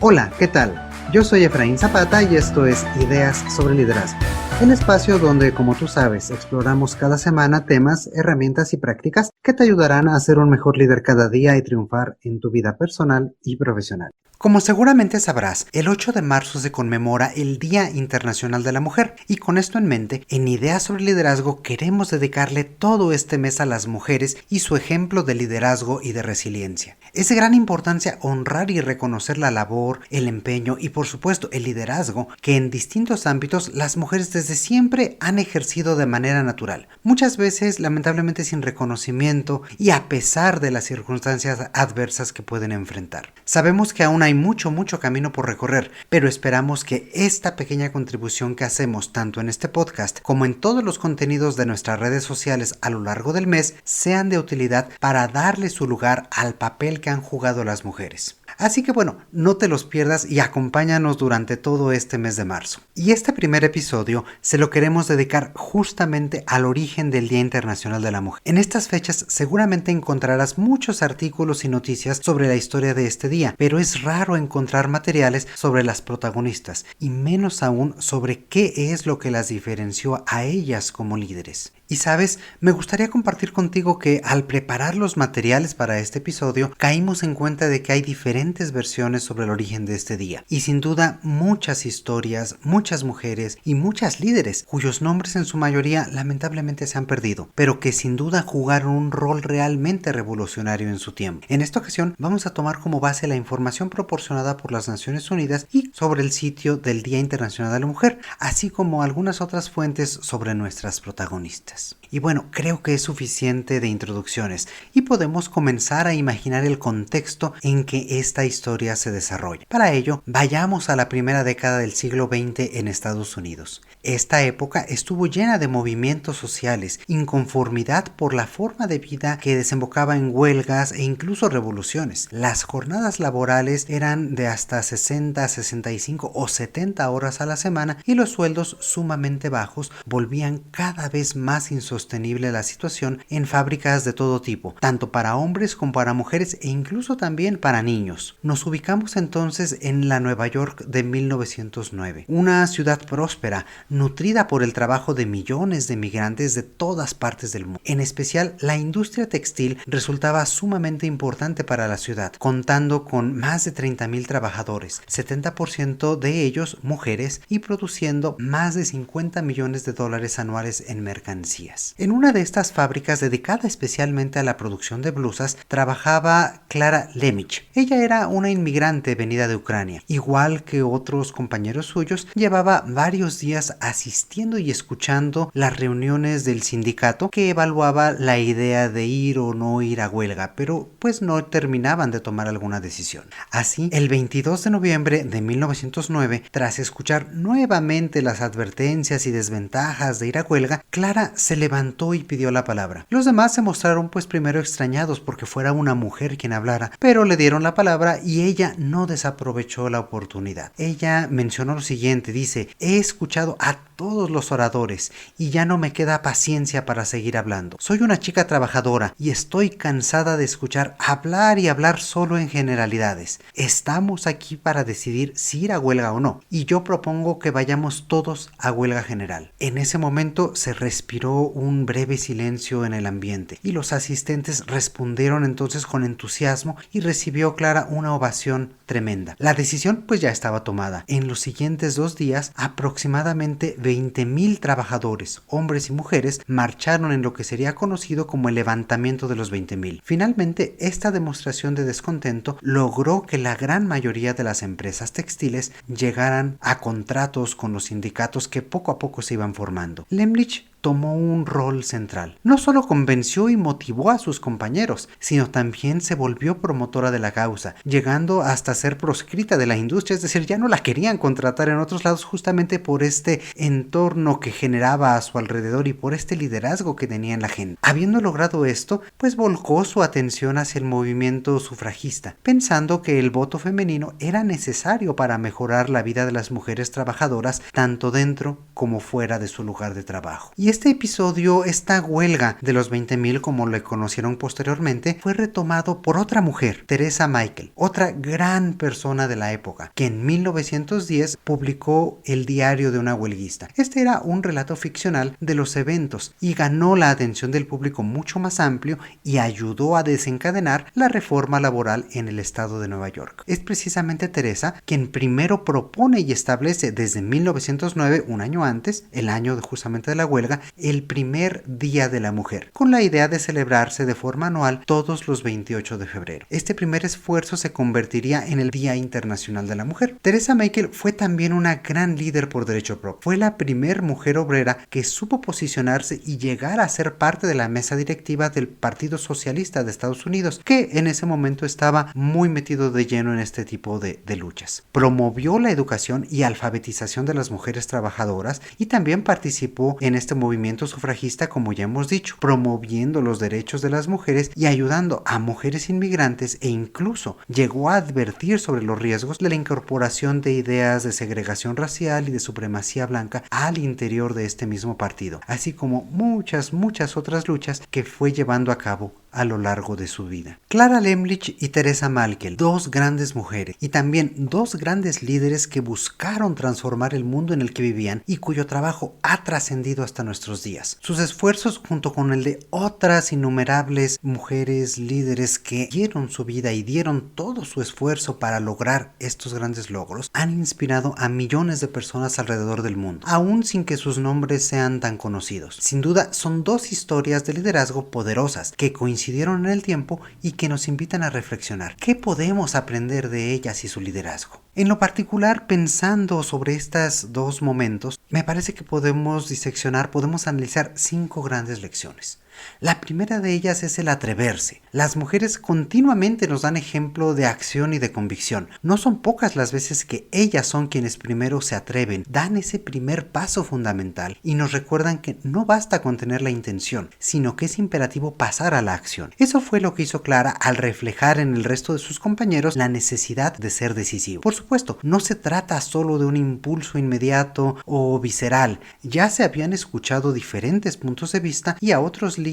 Hola, ¿qué tal? Yo soy Efraín Zapata y esto es Ideas sobre Liderazgo, el espacio donde, como tú sabes, exploramos cada semana temas, herramientas y prácticas que te ayudarán a ser un mejor líder cada día y triunfar en tu vida personal y profesional. Como seguramente sabrás, el 8 de marzo se conmemora el Día Internacional de la Mujer y con esto en mente, en Ideas sobre Liderazgo queremos dedicarle todo este mes a las mujeres y su ejemplo de liderazgo y de resiliencia. Es de gran importancia honrar y reconocer la labor, el empeño y por supuesto el liderazgo que en distintos ámbitos las mujeres desde siempre han ejercido de manera natural, muchas veces lamentablemente sin reconocimiento y a pesar de las circunstancias adversas que pueden enfrentar. Sabemos que aún hay mucho camino por recorrer, pero esperamos que esta pequeña contribución que hacemos tanto en este podcast como en todos los contenidos de nuestras redes sociales a lo largo del mes sean de utilidad para darle su lugar al papel que han jugado las mujeres. Así que bueno, no te los pierdas y acompáñanos durante todo este mes de marzo. Y este primer episodio se lo queremos dedicar justamente al origen del Día Internacional de la Mujer. En estas fechas seguramente encontrarás muchos artículos y noticias sobre la historia de este día, pero es raro encontrar materiales sobre las protagonistas y menos aún sobre qué es lo que las diferenció a ellas como líderes. Y sabes, me gustaría compartir contigo que al preparar los materiales para este episodio, caímos en cuenta de que hay diferentes versiones sobre el origen de este día. Y sin duda, muchas historias, muchas mujeres y muchas líderes, cuyos nombres en su mayoría lamentablemente se han perdido, pero que sin duda jugaron un rol realmente revolucionario en su tiempo. En esta ocasión, vamos a tomar como base la información proporcionada por las Naciones Unidas y sobre el sitio del Día Internacional de la Mujer, así como algunas otras fuentes sobre nuestras protagonistas. Y bueno, creo que es suficiente de introducciones y podemos comenzar a imaginar el contexto en que esta historia se desarrolla. Para ello, vayamos a la primera década del siglo XX en Estados Unidos. Esta época estuvo llena de movimientos sociales, inconformidad por la forma de vida que desembocaba en huelgas e incluso revoluciones. Las jornadas laborales eran de hasta 60, 65 o 70 horas a la semana y los sueldos sumamente bajos volvían cada vez más insostenible la situación en fábricas de todo tipo, tanto para hombres como para mujeres e incluso también para niños. Nos ubicamos entonces en la Nueva York de 1909, una ciudad próspera, nutrida por el trabajo de millones de migrantes de todas partes del mundo. En especial, la industria textil resultaba sumamente importante para la ciudad, contando con más de 30,000 trabajadores, 70% de ellos mujeres, y produciendo más de $50 millones anuales en mercancías. En una de estas fábricas dedicada especialmente a la producción de blusas trabajaba Clara Lemich. Ella era una inmigrante venida de Ucrania. Igual que otros compañeros suyos, llevaba varios días asistiendo y escuchando las reuniones del sindicato que evaluaba la idea de ir o no ir a huelga, pero pues no terminaban de tomar alguna decisión. Así, el 22 de noviembre de 1909, tras escuchar nuevamente las advertencias y desventajas de ir a huelga, Clara se levantó y pidió la palabra. Los demás se mostraron pues primero extrañados porque fuera una mujer quien hablara, pero le dieron la palabra y ella no desaprovechó la oportunidad. Ella mencionó lo siguiente, dice: he escuchado a todos los oradores y ya no me queda paciencia para seguir hablando. Soy una chica trabajadora y estoy cansada de escuchar hablar y hablar solo en generalidades. Estamos aquí para decidir si ir a huelga o no, y yo propongo que vayamos todos a huelga general. En ese momento se respiró un breve silencio en el ambiente y los asistentes respondieron entonces con entusiasmo y recibió Clara una ovación tremenda. La decisión pues ya estaba tomada. En los siguientes 2 días aproximadamente 20,000 trabajadores, hombres y mujeres, marcharon en lo que sería conocido como el levantamiento de los 20,000. Finalmente, esta demostración de descontento logró que la gran mayoría de las empresas textiles llegaran a contratos con los sindicatos que poco a poco se iban formando. Lemlich tomó un rol central. No solo convenció y motivó a sus compañeros, sino también se volvió promotora de la causa, llegando hasta ser proscrita de la industria, es decir, ya no la querían contratar en otros lados justamente por este entorno que generaba a su alrededor y por este liderazgo que tenía en la gente. Habiendo logrado esto, pues volcó su atención hacia el movimiento sufragista, pensando que el voto femenino era necesario para mejorar la vida de las mujeres trabajadoras tanto dentro como fuera de su lugar de trabajo. Y Y este episodio, esta huelga de los 20.000, como le conocieron posteriormente, fue retomado por otra mujer, Teresa Michael, otra gran persona de la época, que en 1910 publicó El diario de una huelguista. Este era un relato ficcional de los eventos y ganó la atención del público mucho más amplio y ayudó a desencadenar la reforma laboral en el estado de Nueva York. Es precisamente Teresa quien primero propone y establece desde 1909, un año antes, el año justamente de la huelga, el primer Día de la Mujer, con la idea de celebrarse de forma anual todos los 28 de febrero. Este primer esfuerzo se convertiría en el Día Internacional de la Mujer. Teresa Michael fue también una gran líder por derecho propio. Fue la primer mujer obrera que supo posicionarse y llegar a ser parte de la mesa directiva del Partido Socialista de Estados Unidos, que en ese momento estaba muy metido de lleno en este tipo de luchas. Promovió la educación y alfabetización de las mujeres trabajadoras y también participó en este movimiento sufragista, como ya hemos dicho, promoviendo los derechos de las mujeres y ayudando a mujeres inmigrantes, e incluso llegó a advertir sobre los riesgos de la incorporación de ideas de segregación racial y de supremacía blanca al interior de este mismo partido, así como muchas otras luchas que fue llevando a cabo a lo largo de su vida. Clara Lemlich y Teresa Michael, dos grandes mujeres y también dos grandes líderes que buscaron transformar el mundo en el que vivían y cuyo trabajo ha trascendido hasta nuestros días. Sus esfuerzos, junto con el de otras innumerables mujeres líderes que dieron su vida y dieron todo su esfuerzo para lograr estos grandes logros, han inspirado a millones de personas alrededor del mundo, aún sin que sus nombres sean tan conocidos. Sin duda, son dos historias de liderazgo poderosas que coincidieron en el tiempo y que nos invitan a reflexionar. ¿Qué podemos aprender de ellas y su liderazgo? En lo particular, pensando sobre estos dos momentos, me parece que podemos diseccionar, podemos analizar 5 grandes lecciones. La primera de ellas es el atreverse. Las mujeres continuamente nos dan ejemplo de acción y de convicción. No son pocas las veces que ellas son quienes primero se atreven, dan ese primer paso fundamental y nos recuerdan que no basta con tener la intención, sino que es imperativo pasar a la acción. Eso fue lo que hizo Clara al reflejar en el resto de sus compañeros la necesidad de ser decisivo. Por supuesto, no se trata solo de un impulso inmediato o visceral. Ya se habían escuchado diferentes puntos de vista y a otros líderes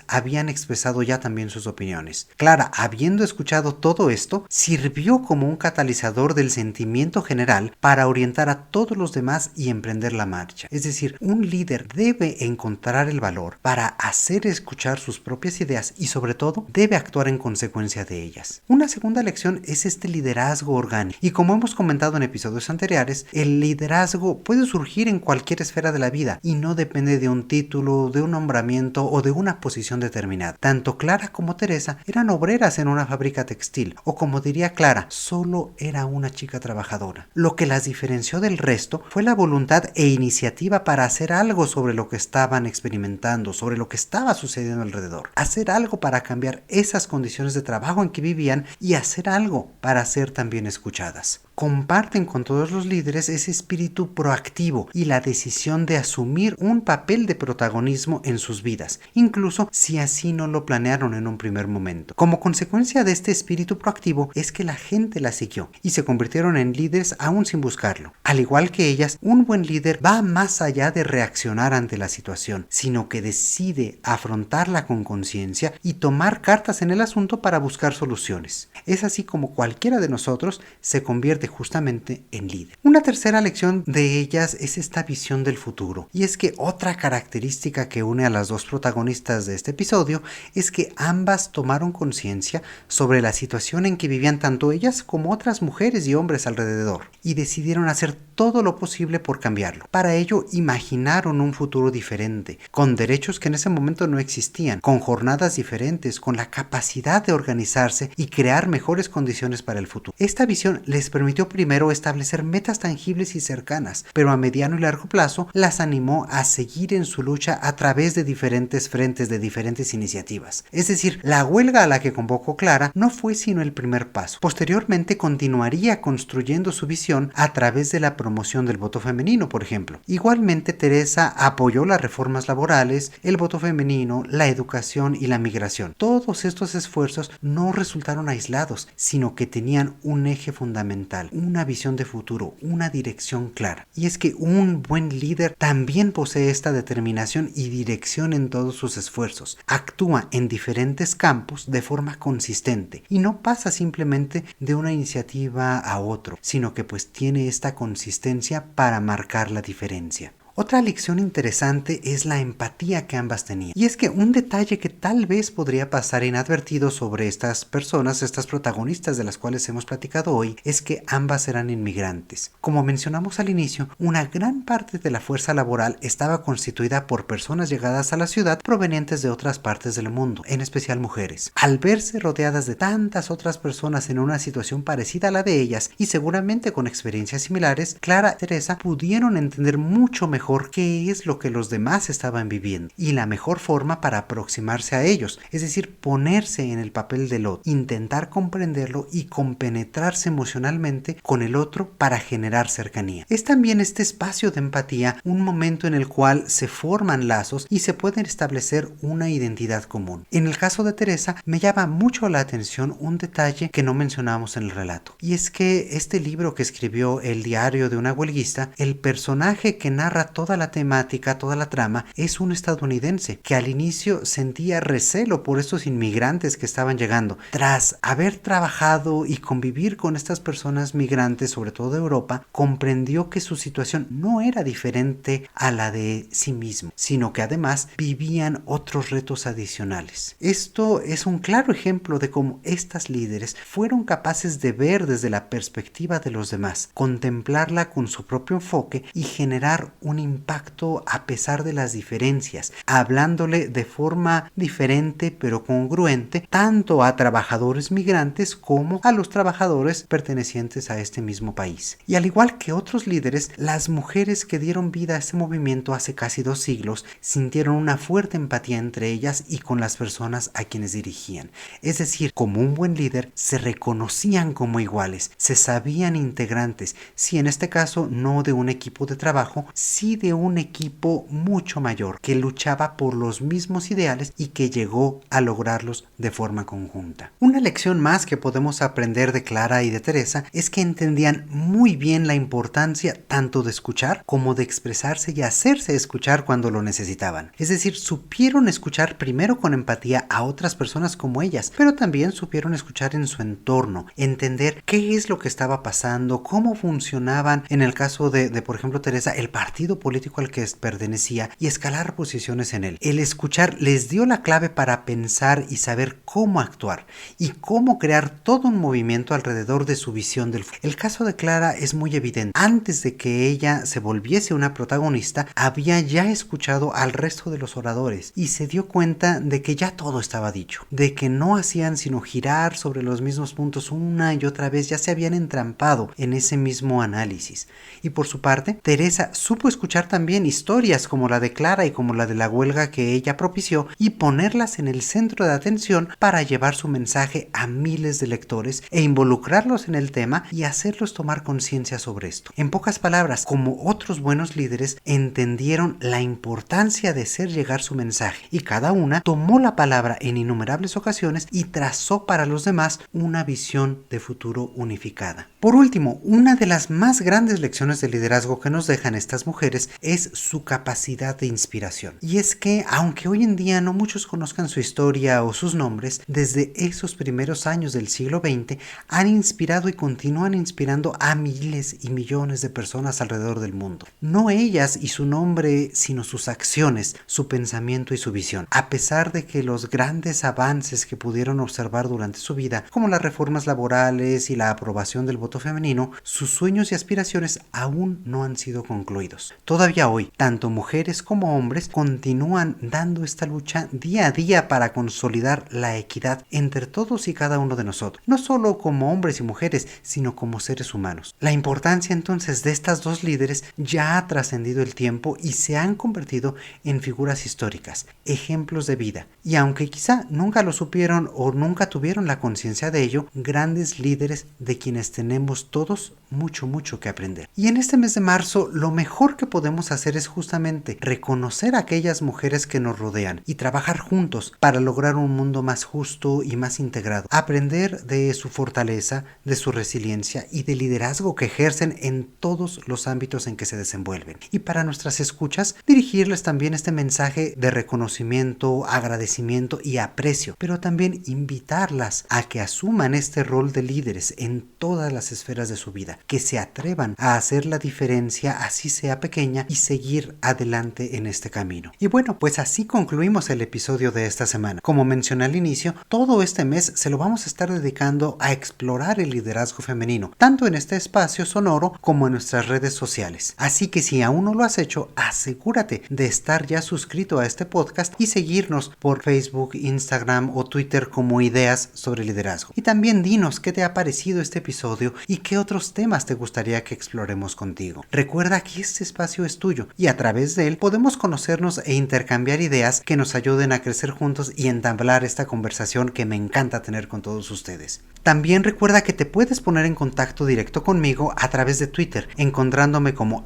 habían expresado ya también sus opiniones. Clara, habiendo escuchado todo esto, sirvió como un catalizador del sentimiento general para orientar a todos los demás y emprender la marcha. Es decir, un líder debe encontrar el valor para hacer escuchar sus propias ideas y sobre todo debe actuar en consecuencia de ellas. Una segunda lección es este liderazgo orgánico, y como hemos comentado en episodios anteriores, el liderazgo puede surgir en cualquier esfera de la vida y no depende de un título, de un nombramiento o de una posición determinada. Tanto Clara como Teresa eran obreras en una fábrica textil, o como diría Clara, solo era una chica trabajadora. Lo que las diferenció del resto fue la voluntad e iniciativa para hacer algo sobre lo que estaban experimentando, sobre lo que estaba sucediendo alrededor. Hacer algo para cambiar esas condiciones de trabajo en que vivían y hacer algo para ser también escuchadas. Comparten con todos los líderes ese espíritu proactivo y la decisión de asumir un papel de protagonismo en sus vidas, incluso si así no lo planearon en un primer momento. Como consecuencia de este espíritu proactivo es que la gente la siguió y se convirtieron en líderes aún sin buscarlo. Al igual que ellas, un buen líder va más allá de reaccionar ante la situación, sino que decide afrontarla con conciencia y tomar cartas en el asunto para buscar soluciones. Es así como cualquiera de nosotros se convierte justamente en líder. Una tercera lección de ellas es esta visión del futuro, y es que otra característica que une a las dos protagonistas de este episodio es que ambas tomaron conciencia sobre la situación en que vivían tanto ellas como otras mujeres y hombres alrededor, y decidieron hacer todo lo posible por cambiarlo. Para ello imaginaron un futuro diferente, con derechos que en ese momento no existían, con jornadas diferentes, con la capacidad de organizarse y crear mejores condiciones para el futuro. Esta visión les permitió primero establecer metas tangibles y cercanas, pero a mediano y largo plazo las animó a seguir en su lucha a través de diferentes frentes, de diferentes iniciativas. Es decir, la huelga a la que convocó Clara no fue sino el primer paso. Posteriormente continuaría construyendo su visión a través de la la promoción del voto femenino, por ejemplo. Igualmente, Teresa apoyó las reformas laborales, el voto femenino, la educación y la migración. Todos estos esfuerzos no resultaron aislados, sino que tenían un eje fundamental, una visión de futuro, una dirección clara. Y es que un buen líder también posee esta determinación y dirección en todos sus esfuerzos. Actúa en diferentes campos de forma consistente y no pasa simplemente de una iniciativa a otro, sino que pues tiene esta consistencia para marcar la diferencia. Otra lección interesante es la empatía que ambas tenían. Y es que un detalle que tal vez podría pasar inadvertido sobre estas personas, estas protagonistas de las cuales hemos platicado hoy, es que ambas eran inmigrantes. Como mencionamos al inicio, una gran parte de la fuerza laboral estaba constituida por personas llegadas a la ciudad provenientes de otras partes del mundo, en especial mujeres. Al verse rodeadas de tantas otras personas en una situación parecida a la de ellas y seguramente con experiencias similares, Clara y Teresa pudieron entender mucho mejor qué es lo que los demás estaban viviendo y la mejor forma para aproximarse a ellos, es decir, ponerse en el papel del otro, intentar comprenderlo y compenetrarse emocionalmente con el otro para generar cercanía. Es también este espacio de empatía un momento en el cual se forman lazos y se pueden establecer una identidad común. En el caso de Teresa me llama mucho la atención un detalle que no mencionamos en el relato, y es que este libro que escribió El diario de una huelguista, el personaje que narra toda la temática, toda la trama, es un estadounidense que al inicio sentía recelo por estos inmigrantes que estaban llegando. Tras haber trabajado y convivir con estas personas migrantes, sobre todo de Europa, comprendió que su situación no era diferente a la de sí mismo, sino que además vivían otros retos adicionales. Esto es un claro ejemplo de cómo estas líderes fueron capaces de ver desde la perspectiva de los demás, contemplarla con su propio enfoque y generar un impacto a pesar de las diferencias, hablándole de forma diferente pero congruente tanto a trabajadores migrantes como a los trabajadores pertenecientes a este mismo país. Y al igual que otros líderes, las mujeres que dieron vida a este movimiento hace casi 2 siglos sintieron una fuerte empatía entre ellas y con las personas a quienes dirigían. Es decir, como un buen líder, se reconocían como iguales, se sabían integrantes, si en este caso no de un equipo de trabajo, sí de un equipo mucho mayor que luchaba por los mismos ideales y que llegó a lograrlos de forma conjunta. Una lección más que podemos aprender de Clara y de Teresa es que entendían muy bien la importancia tanto de escuchar como de expresarse y hacerse escuchar cuando lo necesitaban. Es decir, supieron escuchar primero con empatía a otras personas como ellas, pero también supieron escuchar en su entorno, entender qué es lo que estaba pasando, cómo funcionaban, en el caso de por ejemplo, Teresa, el partido político al que pertenecía y escalar posiciones en él. El escuchar les dio la clave para pensar y saber cómo actuar y cómo crear todo un movimiento alrededor de su visión del futuro. El caso de Clara es muy evidente. Antes de que ella se volviese una protagonista, había ya escuchado al resto de los oradores y se dio cuenta de que ya todo estaba dicho, de que no hacían sino girar sobre los mismos puntos una y otra vez, ya se habían entrampado en ese mismo análisis. Y por su parte, Teresa supo escuchar también historias como la de Clara y como la de la huelga que ella propició y ponerlas en el centro de atención para llevar su mensaje a miles de lectores e involucrarlos en el tema y hacerlos tomar conciencia sobre esto. En pocas palabras, como otros buenos líderes, entendieron la importancia de hacer llegar su mensaje y cada una tomó la palabra en innumerables ocasiones y trazó para los demás una visión de futuro unificada. Por último, una de las más grandes lecciones de liderazgo que nos dejan estas mujeres es su capacidad de inspiración. Y es que, aunque hoy en día no muchos conozcan su historia o sus nombres, desde esos primeros años del siglo XX han inspirado y continúan inspirando a miles y millones de personas alrededor del mundo. No ellas y su nombre, sino sus acciones, su pensamiento y su visión. A pesar de que los grandes avances que pudieron observar durante su vida, como las reformas laborales y la aprobación del voto femenino, sus sueños y aspiraciones aún no han sido concluidos. Todavía hoy, tanto mujeres como hombres continúan dando esta lucha día a día para consolidar la equidad entre todos y cada uno de nosotros, no solo como hombres y mujeres, sino como seres humanos. La importancia entonces de estas dos líderes ya ha trascendido el tiempo y se han convertido en figuras históricas, ejemplos de vida, y aunque quizá nunca lo supieron o nunca tuvieron la conciencia de ello, grandes líderes de quienes tenemos todos mucho que aprender. Y en este mes de marzo, lo mejor que podemos hacer es justamente reconocer a aquellas mujeres que nos rodean y trabajar juntos para lograr un mundo más justo y más integrado. Aprender de su fortaleza, de su resiliencia y del liderazgo que ejercen en todos los ámbitos en que se desenvuelven. Y para nuestras escuchas, dirigirles también este mensaje de reconocimiento, agradecimiento y aprecio, pero también invitarlas a que asuman este rol de líderes en todas las esferas de su vida, que se atrevan a hacer la diferencia, así sea pequeña, y seguir adelante en este camino. Y bueno, pues así concluimos el episodio de esta semana. Como mencioné al inicio, todo este mes se lo vamos a estar dedicando a explorar el liderazgo femenino, tanto en este espacio sonoro como en nuestras redes sociales. Así que si aún no lo has hecho, asegúrate de estar ya suscrito a este podcast y seguirnos por Facebook, Instagram o Twitter como Ideas sobre Liderazgo. Y también dinos qué te ha parecido este episodio y qué otros temas te gustaría que exploremos contigo. Recuerda que este espacio es tuyo y a través de él podemos conocernos e intercambiar ideas que nos ayuden a crecer juntos y entablar esta conversación que me encanta tener con todos ustedes. También recuerda que te puedes poner en contacto directo conmigo a través de Twitter, encontrándome como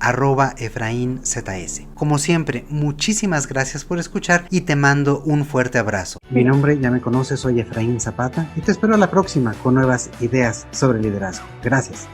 @EfraínZS. Como siempre, muchísimas gracias por escuchar y te mando un fuerte abrazo. Mi nombre, ya me conoces, soy Efraín Zapata y te espero a la próxima con nuevas ideas sobre liderazgo. Gracias.